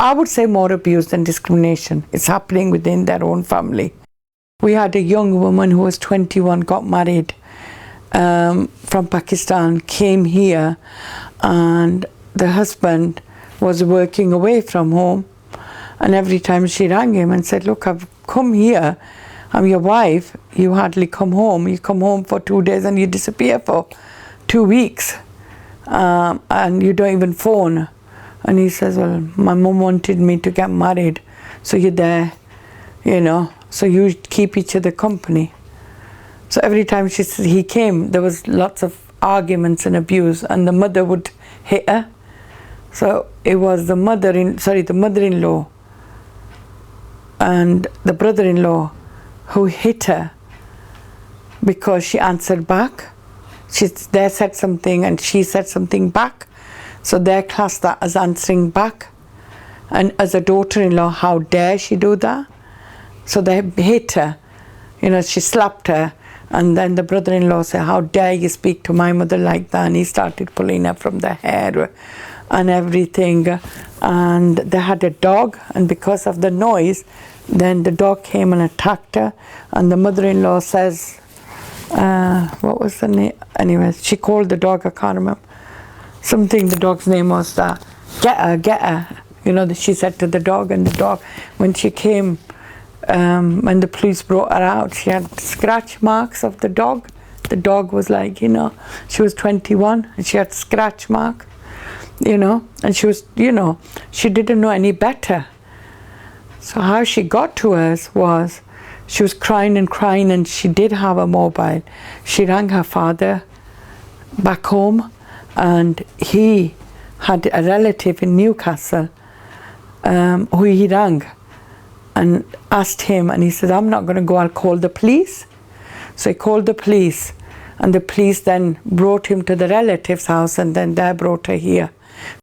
I would say more abuse than discrimination. It's happening within their own family. We had a young woman who was 21, got married from Pakistan, came here, and the husband was working away from home. And every time she rang him and said, look, I've come here, I'm your wife, you hardly come home. You come home for 2 days and you disappear for 2 weeks. And you don't even phone. And he says, well, my mum wanted me to get married, so you're there, you know, so you keep each other company. So every time he came, there was lots of arguments and abuse, and the mother would hit her. So it was the mother-in-law and the brother-in-law who hit her because she answered back. They said something and she said something back. So they classed that as answering back. And as a daughter-in-law, how dare she do that? So they hit her. You know, she slapped her. And then the brother-in-law said, how dare you speak to my mother like that? And he started pulling her from the hair and everything. And they had a dog. And because of the noise, then the dog came and attacked her. And the mother-in-law says, what was the name? Anyways, she called the dog, I can't remember. Something, the dog's name was that. Get her. You know, she said to the dog, and the dog, when she came, when the police brought her out, she had scratch marks of the dog. The dog was like, you know, she was 21 and she had scratch mark, you know, and she was, you know, she didn't know any better. So how she got to us was, she was crying and she did have a mobile. She rang her father back home, and he had a relative in Newcastle who he rang and asked him, and he said, I'm not going to go, I'll call the police. So he called the police, and the police then brought him to the relative's house, and then they brought her here.